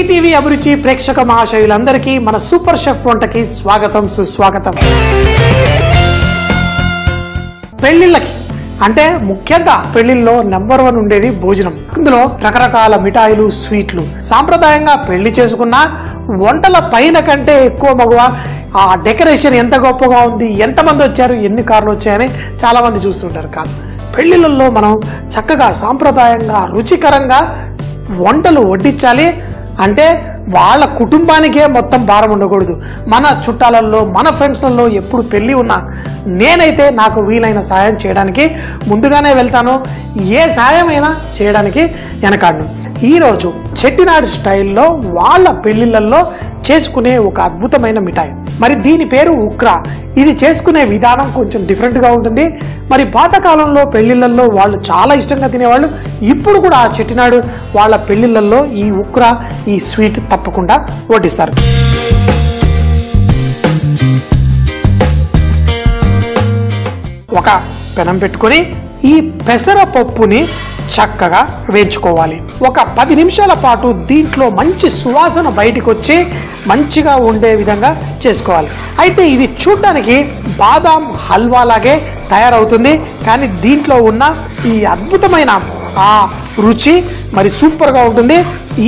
ETV అభిరుచి ప్రేక్షక మహాశయులందరికీ మన సూపర్ షెఫ్ వంటకి స్వాగతం సుస్వాగతం. పెళ్లిళ్ళకి అంటే ముఖ్యంగా పెళ్లిల్లో నెంబర్ 1 ఉండేది భోజనం. ఇందులో రకరకాల మిఠాయిలు, స్వీట్లు. సాంప్రదాయంగా పెళ్లి చేసుకున్న వంటల పైన కంటే ఎక్కువ మగువ ఆ డెకరేషన్ ఎంత గొప్పగా ఉంది, ఎంతమంది వచ్చారు, ఎన్ని కార్లు వచ్చాయని చాలా మంది చూస్తుంటారు. కాదు, పెళ్లిళ్ళల్లో మనం చక్కగా సాంప్రదాయంగా రుచికరంగా వంటలు వడ్డించాలి. అంటే వాళ్ళ కుటుంబానికే మొత్తం భారం ఉండకూడదు. మన చుట్టాలలో, మన ఫ్రెండ్స్లలో ఎప్పుడు పెళ్ళి ఉన్నా నేనైతే నాకు వీలైన సాయం చేయడానికి ముందుగానే వెళ్తాను. ఏ సాయమైనా చేయడానికి వెనకాడను. ఈరోజు చెట్టినాడు స్టైల్లో వాళ్ళ పెళ్లిళ్ళల్లో చేసుకునే ఒక అద్భుతమైన మిఠాయి. మరి దీని పేరు ఉక్రా. ఇది చేసుకునే విధానం కొంచెం డిఫరెంట్గా ఉంటుంది. మరి పాతకాలంలో పెళ్లిళ్ళల్లో వాళ్ళు చాలా ఇష్టంగా తినేవాళ్ళు. ఇప్పుడు కూడా ఆ చెట్టినాడు వాళ్ళ పెళ్లిళ్ళల్లో ఈ ఉక్రా, ఈ స్వీట్ తప్పకుండా వడ్డిస్తారు. ఒక పెనం పెట్టుకొని ఈ పెసరపప్పుని చక్కగా వేయించుకోవాలి. ఒక 10 నిమిషాల పాటు దీంట్లో మంచి సువాసన బయటికి వచ్చి మంచిగా ఉండే విధంగా చేసుకోవాలి. అయితే ఇది చూడ్డానికి బాదాం హల్వా లాగే తయారవుతుంది. కానీ దీంట్లో ఉన్న ఈ అద్భుతమైన ఆ రుచి మరి సూపర్గా ఉంటుంది.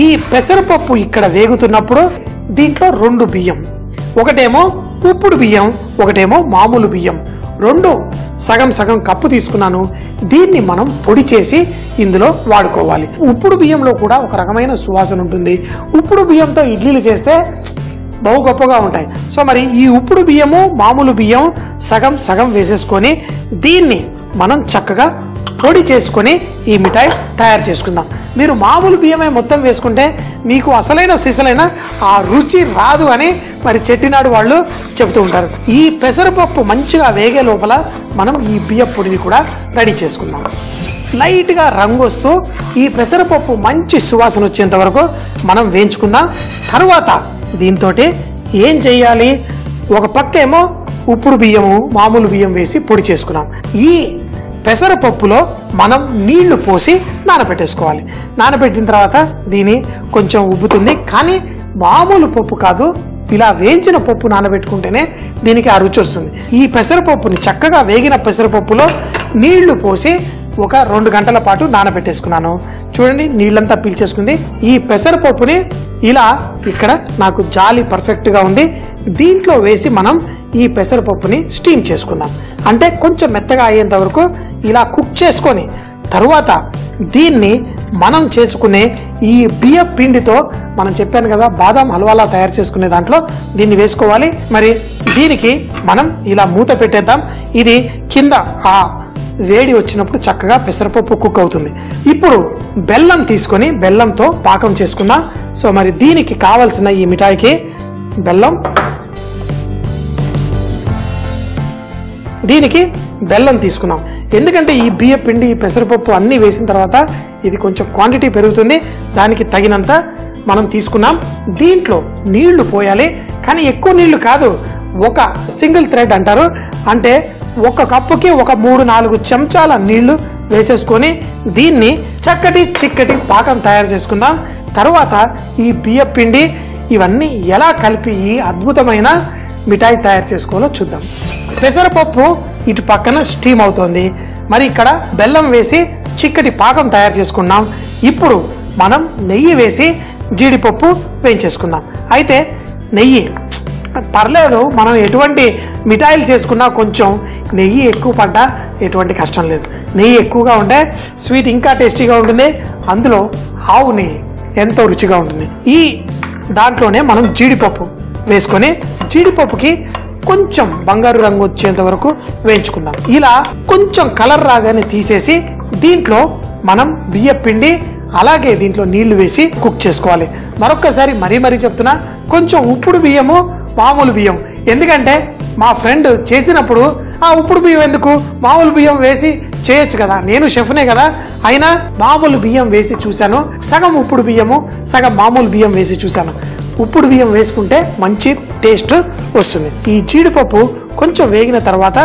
ఈ పెసరపప్పు ఇక్కడ వేగుతున్నప్పుడు దీంట్లో 2 బియ్యం, ఒకటేమో ఉప్పుడు బియ్యం, ఒకటేమో మామూలు బియ్యం, 2 సగం సగం కప్పు తీసుకున్నాను. దీన్ని మనం పొడి చేసి ఇందులో వాడుకోవాలి. ఉప్పుడు బియ్యంలో కూడా ఒక రకమైన సువాసన ఉంటుంది. ఉప్పుడు బియ్యంతో ఇడ్లీలు చేస్తే బహు గొప్పగా ఉంటాయి. సో మరి ఈ ఉప్పుడు బియ్యము, మామూలు బియ్యం సగం సగం వేసేసుకొని దీన్ని మనం చక్కగా పొడి చేసుకొని ఈ మిఠాయి తయారు చేసుకుందాం. మీరు మామూలు బియ్యమే మొత్తం వేసుకుంటే మీకు అసలైన సిసలైన ఆ రుచి రాదు అని మరి చెట్టినాడు వాళ్ళు చెబుతూ ఉంటారు. ఈ పెసరపప్పు మంచిగా వేగే లోపల మనం ఈ బియ్య పొడిని కూడా రెడీ చేసుకుందాం. లైట్గా రంగు వస్తూ ఈ పెసరపప్పు మంచి సువాసన వచ్చేంత వరకు మనం వేయించుకుందాం. తర్వాత దీంతో ఏం చేయాలి, ఒక పక్క ఏమో ఉప్పుడు బియ్యము, మామూలు బియ్యం వేసి పొడి చేసుకున్నాం. ఈ పెసరపప్పులో మనం నీళ్లు పోసి నానబెట్టేసుకోవాలి. నానబెట్టిన తర్వాత దీని కొంచెం ఉబ్బుతుంది. కానీ మామూలు పప్పు కాదు, ఇలా వేయించిన పప్పు నానబెట్టుకుంటేనే దీనికి ఆ రుచి వస్తుంది. ఈ పెసరపప్పుని చక్కగా వేగిన పెసరపప్పులో నీళ్లు పోసి ఒక 2 గంటల పాటు నానబెట్టేసుకున్నాను. చూడండి, నీళ్ళంతా పీల్చేసుకుంది. ఈ పెసరపప్పుని ఇలా ఇక్కడ నాకు జాలి పర్ఫెక్ట్గా ఉంది. దీంట్లో వేసి మనం ఈ పెసరపప్పుని స్టీమ్ చేసుకుందాం. అంటే కొంచెం మెత్తగా అయ్యేంత వరకు ఇలా కుక్ చేసుకొని తరువాత దీన్ని మనం చేసుకునే ఈ బియ్య పిండితో, మనం చెప్పాను కదా బాదాం హల్వాలా తయారు చేసుకునే దాంట్లో దీన్ని వేసుకోవాలి. మరి దీనికి మనం ఇలా మూత పెట్టేద్దాం. ఇది కింద ఆ వేడి వచ్చినప్పుడు చక్కగా పెసరపప్పు కుక్ అవుతుంది. ఇప్పుడు బెల్లం తీసుకొని బెల్లంతో పాకం చేసుకుందాం. సో మరి దీనికి కావలసిన ఈ మిఠాయికి బెల్లం, దీనికి బెల్లం తీసుకున్నాం. ఎందుకంటే ఈ బియ్య పిండి, పెసరపప్పు అన్నీ వేసిన తర్వాత ఇది కొంచెం క్వాంటిటీ పెరుగుతుంది. దానికి తగినంత మనం తీసుకున్నాం. దీంట్లో నీళ్లు పోయాలి. కానీ ఎక్కువ నీళ్లు కాదు, ఒక సింగిల్ థ్రెడ్ అంటారు. అంటే ఒక కప్పుకి ఒక 3-4 చెంచాల నీళ్లు వేసేసుకొని దీన్ని చక్కటి చిక్కటి పాకం తయారు చేసుకుందాం. తర్వాత ఈ బియ్య పిండి ఇవన్నీ ఎలా కలిపి ఈ అద్భుతమైన మిఠాయి తయారు చేసుకోవాలో చూద్దాం. పెసరపప్పు ఇటు పక్కన స్టీమ్ అవుతోంది. మరి ఇక్కడ బెల్లం వేసి చిక్కటి పాకం తయారు చేసుకున్నాం. ఇప్పుడు మనం నెయ్యి వేసి జీడిపప్పు వేయించేసుకుందాం. అయితే నెయ్యి పర్లేదు, మనం ఎటువంటి మిఠాయిలు చేసుకున్నా కొంచెం నెయ్యి ఎక్కువ పడ్డా ఎటువంటి కష్టం లేదు. నెయ్యి ఎక్కువగా ఉంటే స్వీట్ ఇంకా టేస్టీగా ఉంటుంది. అందులో ఆవు నెయ్యి ఎంతో రుచిగా ఉంటుంది. ఈ దాంట్లోనే మనం జీడిపప్పు వేసుకొని జీడిపప్పుకి కొంచెం బంగారు రంగు వచ్చేంత వరకు వేయించుకుందాం. ఇలా కొంచెం కలర్ రాగానే తీసేసి దీంట్లో మనం బియ్య పిండి అలాగే దీంట్లో నీళ్లు వేసి కుక్ చేసుకోవాలి. మరొక్కసారి మరీ చెప్తున్నా, కొంచెం ఉప్పుడు బియ్యము, మామూలు బియ్యం. ఎందుకంటే మా ఫ్రెండ్ చేసినప్పుడు ఆ ఉప్పుడు బియ్యం ఎందుకు, మామూలు బియ్యం వేసి చేయొచ్చు కదా, నేను షెఫ్నే కదా, అయినా మామూలు బియ్యం వేసి చూశాను. సగం ఉప్పుడు బియ్యము, సగం మామూలు బియ్యం వేసి చూశాను. ఉప్పుడు బియ్యం వేసుకుంటే మంచి టేస్ట్ వస్తుంది. ఈ జీడిపప్పు కొంచెం వేగిన తర్వాత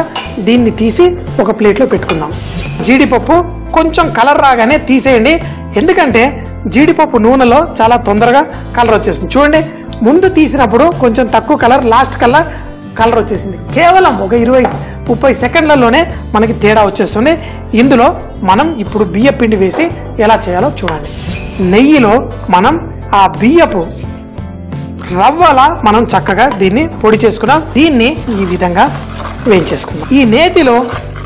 దీన్ని తీసి ఒక ప్లేట్లో పెట్టుకుందాం. జీడిపప్పు కొంచెం కలర్ రాగానే తీసేయండి. ఎందుకంటే జీడిపప్పు నూనెలో చాలా తొందరగా కలర్ వచ్చేస్తుంది. చూడండి, ముందు తీసినప్పుడు కొంచెం తక్కువ కలర్, లాస్ట్ కలర్ వచ్చేసింది. కేవలం ఒక 20-30 సెకండ్లలోనే మనకి తేడా వచ్చేస్తుంది. ఇందులో మనం ఇప్పుడు బియ్య పిండి వేసి ఎలా చేయాలో చూడండి. నెయ్యిలో మనం ఆ బియ్యపు రవ్వలా మనం చక్కగా దీన్ని పొడి చేసుకున్నాం. దీన్ని ఈ విధంగా వేయించేసుకుందాం. ఈ నేతిలో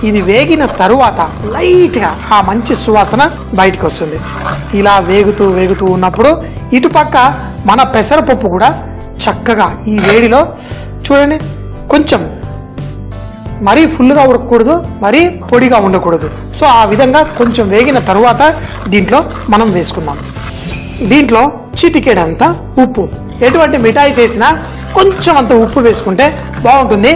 ఇది వేగిన తరువాత లైట్గా ఆ మంచి సువాసన బయటకు వస్తుంది. ఇలా వేగుతూ ఉన్నప్పుడు ఇటుపక్క మన పెసరపప్పు కూడా చక్కగా ఈ వేడిలో చూడండి, కొంచెం మరీ ఫుల్గా ఉడకకూడదు, మరీ పొడిగా ఉండకూడదు. సో ఆ విధంగా కొంచెం వేగిన తరువాత దీంట్లో మనం వేసుకుందాం. దీంట్లో చిటికెడంత ఉప్పు. ఎటువంటి మిఠాయి చేసినా కొంచెం అంత ఉప్పు వేసుకుంటే బాగుంటుంది.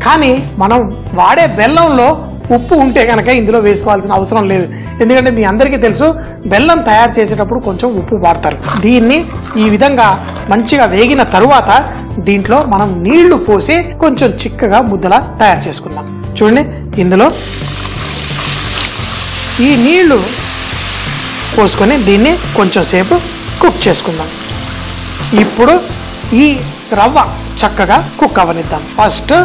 కానీ మనం వాడే బెల్లంలో ఉప్పు ఉంటే కనుక ఇందులో వేసుకోవాల్సిన అవసరం లేదు. ఎందుకంటే మీ అందరికీ తెలుసు, బెల్లం తయారు చేసేటప్పుడు కొంచెం ఉప్పు వాడతారు. దీన్ని ఈ విధంగా మంచిగా వేగిన తరువాత దీంట్లో మనం నీళ్లు పోసి కొంచెం చిక్కగా ముద్దలా తయారు చేసుకుందాం. చూడండి, ఇందులో ఈ నీళ్లు పోసుకొని దీన్ని కొంచెం సేపు కుక్ చేసుకుందాం. ఇప్పుడు ఈ రవ్వ చక్కగా కుక్ అవ్వనిద్దాం. ఫస్ట్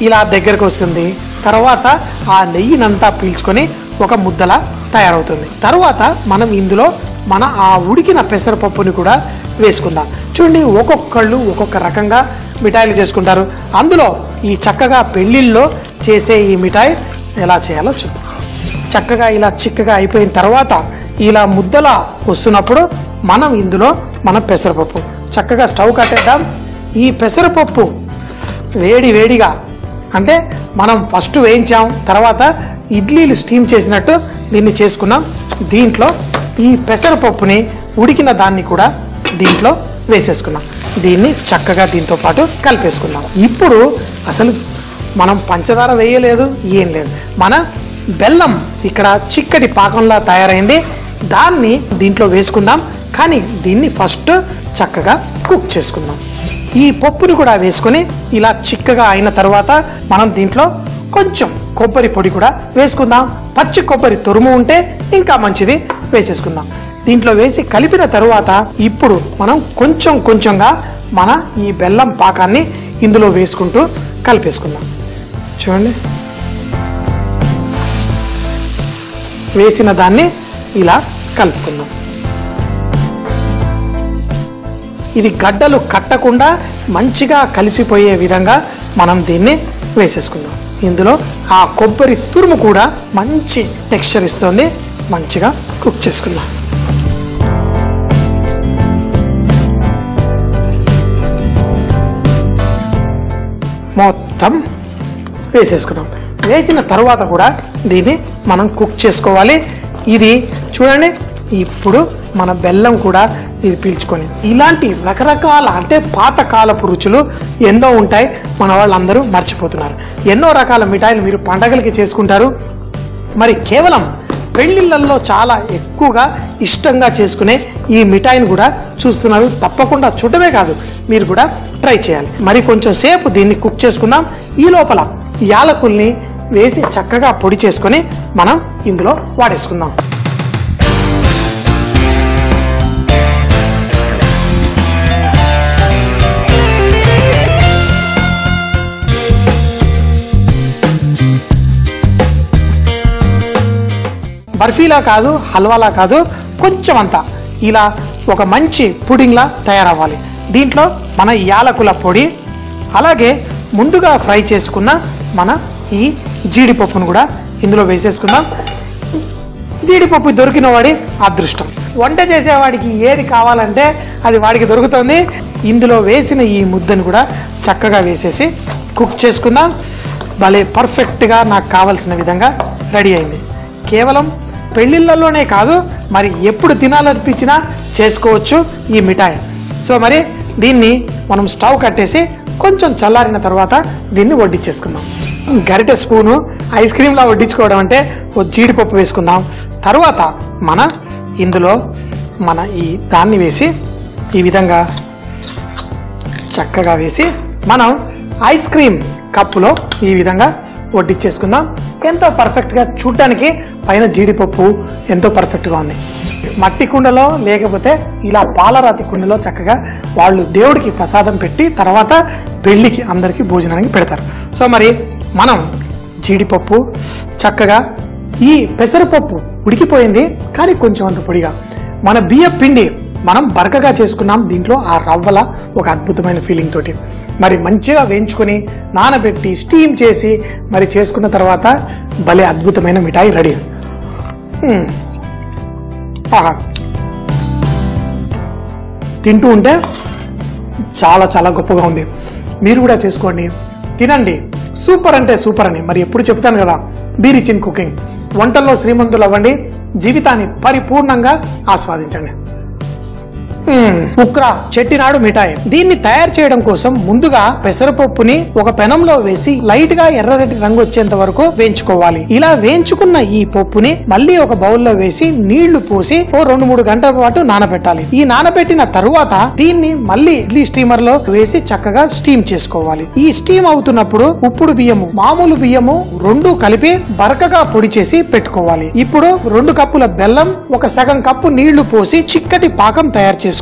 ఇలా దగ్గరకు వస్తుంది, తర్వాత ఆ నెయ్యినంతా పీల్చుకొని ఒక ముద్దలా తయారవుతుంది. తర్వాత మనం ఇందులో ఆ ఉడికిన పెసరపప్పుని కూడా వేసుకుందాం. చూడండి, ఒక్కొక్కళ్ళు ఒక్కొక్క రకంగా మిఠాయిలు చేసుకుంటారు. అందులో ఈ చక్కగా పెళ్ళిళ్ళలో చేసే ఈ మిఠాయి ఎలా చేయాలో చూద్దాం. చక్కగా ఇలా చిక్కగా అయిపోయిన తర్వాత ఇలా ముద్దలా వస్తున్నప్పుడు మనం ఇందులో మన పెసరపప్పు చక్కగా స్టవ్ కట్టేద్దాం. ఈ పెసరపప్పు వేడిగా, అంటే మనం ఫస్ట్ వేయించాం, తర్వాత ఇడ్లీలు స్టీమ్ చేసినట్టు దీన్ని చేసుకున్నాం. దీంట్లో ఈ పెసరపప్పుని ఉడికిన దాన్ని కూడా దీంట్లో వేసేసుకున్నాం. దీన్ని చక్కగా దీంతో పాటు కలిపేసుకున్నాం. ఇప్పుడు అసలు మనం పంచదార వేయలేదు, ఏం లేదు. మన బెల్లం ఇక్కడ చిక్కటి పాకంలా తయారైంది. దాన్ని దీంట్లో వేసుకుందాం. కానీ దీన్ని ఫస్ట్ చక్కగా కుక్ చేసుకుందాం. ఈ పప్పుని కూడా వేసుకొని ఇలా చిక్కగా అయిన తర్వాత మనం దీంట్లో కొంచెం కొబ్బరి పొడి కూడా వేసుకుందాం. పచ్చి కొబ్బరి తురుము ఉంటే ఇంకా మంచిది, వేసేసుకుందాం. దీంట్లో వేసి కలిపిన తరువాత ఇప్పుడు మనం కొంచెంగా మన ఈ బెల్లం పాకాన్ని ఇందులో వేసుకుంటూ కలిపేసుకుందాం. చూడండి, వేసిన దాన్ని ఇలా కలుపుకుందాం. ఇది గడ్డలు కట్టకుండా మంచిగా కలిసిపోయే విధంగా మనం దీన్ని వేసేసుకుందాం. ఇందులో ఆ కొబ్బరి తురుము కూడా మంచి టెక్స్చర్ ఇస్తుంది. మంచిగా కుక్ చేసుకుందాం. మొత్తం వేసేసుకున్నాం. వేసిన తర్వాత కూడా దీన్ని మనం కుక్ చేసుకోవాలి. ఇది చూడండి, ఇప్పుడు మన బెల్లం కూడా ఇది పీల్చుకొని ఇలాంటి రకరకాల, అంటే పాతకాలపు రుచులు ఎన్నో ఉంటాయి. మన వాళ్ళందరూ మర్చిపోతున్నారు. ఎన్నో రకాల మిఠాయిలు మీరు పండగలకి చేసుకుంటారు. మరి కేవలం పెళ్ళిళ్ళల్లో చాలా ఎక్కువగా ఇష్టంగా చేసుకునే ఈ మిఠాయిని కూడా చూస్తున్నారు. తప్పకుండా చూడటమే కాదు, మీరు కూడా ట్రై చేయాలి. మరి కొంచెం సేపు దీన్ని కుక్ చేసుకుందాం. ఈ లోపల యాలకుల్ని వేసి చక్కగా పొడి చేసుకొని మనం ఇందులో వాడేసుకుందాం. బర్ఫీలా కాదు, హల్వాలా కాదు, కొంచెం అంతా ఇలా ఒక మంచి పుడింగ్లా తయారవ్వాలి. దీంట్లో మన యాలకుల పొడి, అలాగే ముందుగా ఫ్రై చేసుకున్న మన ఈ జీడిపప్పును కూడా ఇందులో వేసేసుకుందాం. జీడిపప్పు దొరికిన వాడి అదృష్టం. వంట చేసేవాడికి ఏది కావాలంటే అది వాడికి దొరుకుతుంది. ఇందులో వేసిన ఈ ముద్దను కూడా చక్కగా వేసేసి కుక్ చేసుకుందాం. భలే పర్ఫెక్ట్గా నాకు కావాల్సిన విధంగా రెడీ అయింది. కేవలం పెళ్ళిళ్ళలోనే కాదు, మరి ఎప్పుడు తినాలనిపించినా చేసుకోవచ్చు ఈ మిఠాయి. సో మరి దీన్ని మనం స్టవ్ కట్టేసి కొంచెం చల్లారిన తర్వాత దీన్ని వడ్డించేసుకుందాం. గరిటె స్పూను ఐస్ క్రీమ్లా వడ్డించుకోవడం అంటే ఓ జీడిపప్పు వేసుకుందాం. తర్వాత ఇందులో ఈ దాన్ని వేసి ఈ విధంగా చక్కగా వేసి మనం ఐస్ క్రీమ్ కప్పులో ఈ విధంగా వడ్డించేసుకుందాం. ఎంతో పర్ఫెక్ట్గా చూడటానికి పైన జీడిపప్పు ఎంతో పర్ఫెక్ట్గా ఉంది. మట్టి కుండలో లేకపోతే ఇలా పాలరాతి కుండలో చక్కగా వాళ్ళు దేవుడికి ప్రసాదం పెట్టి తర్వాత పెళ్లికి అందరికీ భోజనానికి పెడతారు. సో మరి మనం జీడిపప్పు చక్కగా, ఈ పెసరపప్పు ఉడికిపోయింది కానీ కొంచెం అంత పొడిగా, మన బియ్య పిండి మనం బరకగా చేసుకున్నాం. దీంట్లో ఆ రవ్వల ఒక అద్భుతమైన ఫీలింగ్ తోటి మరి మంచిగా వేయించుకొని నానబెట్టి స్టీమ్ చేసి మరి చేసుకున్న తర్వాత భలే అద్భుతమైన మిఠాయి రెడీ. తింటూ ఉంటే చాలా చాలా గొప్పగా ఉంది. మీరు కూడా చేసుకోండి, తినండి. సూపర్ అంటే సూపర్ అని మరి ఎప్పుడు చెప్తాను కదా, బీ రిచ్ ఇన్ కుకింగ్. వంటల్లో శ్రీమంతులు అవ్వండి, జీవితాన్ని పరిపూర్ణంగా ఆస్వాదించండి. ఉక్రా చెట్టినాడు మిఠాయి. దీన్ని తయారు చేయడం కోసం ముందుగా పెసరపప్పుని ఒక పెనంలో వేసి లైట్ గా ఎర్రటి రంగు వచ్చేంత వరకు వేయించుకోవాలి. ఇలా వేయించుకున్న ఈ పప్పుని మళ్ళీ ఒక బౌల్లో వేసి నీళ్లు పోసి ఓ 2-3 గంటల పాటు నానబెట్టాలి. ఈ నానబెట్టిన తరువాత దీన్ని మళ్ళీ ఇడ్లీ స్టీమర్ లో వేసి చక్కగా స్టీమ్ చేసుకోవాలి. ఈ స్టీమ్ అవుతున్నప్పుడు ఉప్పుడు బియ్యము, మామూలు బియ్యము 2 కలిపి బరకగా పొడి చేసి పెట్టుకోవాలి. ఇప్పుడు 2 కప్పుల బెల్లం, ఒక సగం కప్పు నీళ్లు పోసి చిక్కటి పాకం తయారు చేసుకోవాలి.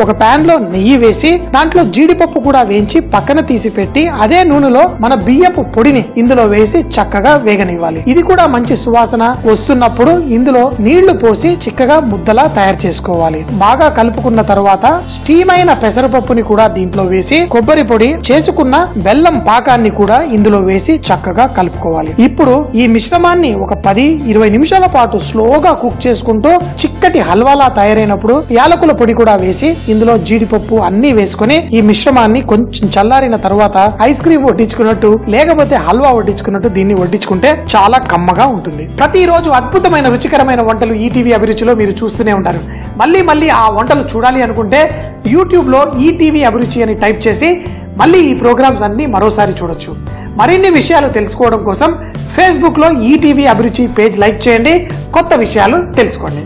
ఒక పాన్ లో నెయ్యి వేసి దాంట్లో జీడిపప్పు కూడా వేయించి పక్కన తీసి పెట్టి అదే నూనెలో మన బియ్యపు పొడిని ఇందులో వేసి చక్కగా వేగనివ్వాలి. ఇది కూడా మంచి సువాసన వస్తున్నప్పుడు ఇందులో నీళ్లు పోసి చిక్కగా ముద్దలా తయారు చేసుకోవాలి. బాగా కలుపుకున్న తర్వాత స్టీమ్ అయిన పెసరపప్పుని కూడా దీంట్లో వేసి కొబ్బరి పొడి చేసుకున్న బెల్లం పాకాన్ని కూడా ఇందులో వేసి చక్కగా కలుపుకోవాలి. ఇప్పుడు ఈ మిశ్రమాన్ని ఒక 10-20 నిమిషాల పాటు స్లోగా కుక్ చేసుకుంటూ చిక్కటి హల్వాలా తయారైనప్పుడు యాలకుల పొడి కూడా వేసి ఇందులో జీడిపప్పు అన్ని వేసుకుని ఈ మిశ్రమాన్ని కొంచెం చల్లారిన తర్వాత ఐస్ క్రీమ్ వడ్డించుకున్నట్టు లేకపోతే హల్వా వడ్డించుకున్నట్టు దీన్ని వడ్డించుకుంటే చాలా కమ్మగా ఉంటుంది. ప్రతిరోజు అద్భుతమైన రుచికరమైన వంటలు ఈటీవీ అభిరుచిలో మీరు చూస్తూనే ఉంటారు. మళ్ళీ ఆ వంటలు చూడాలి అనుకుంటే యూట్యూబ్ లో ఈటీవీ అభిరుచి అని టైప్ చేసి మళ్ళీ ఈ ప్రోగ్రామ్స్ అన్ని మరోసారి చూడొచ్చు. మరిన్ని విషయాలు తెలుసుకోవడం కోసం ఫేస్బుక్ లో ఈటీవీ అభిరుచి పేజ్ లైక్ చేయండి, కొత్త విషయాలు తెలుసుకోండి.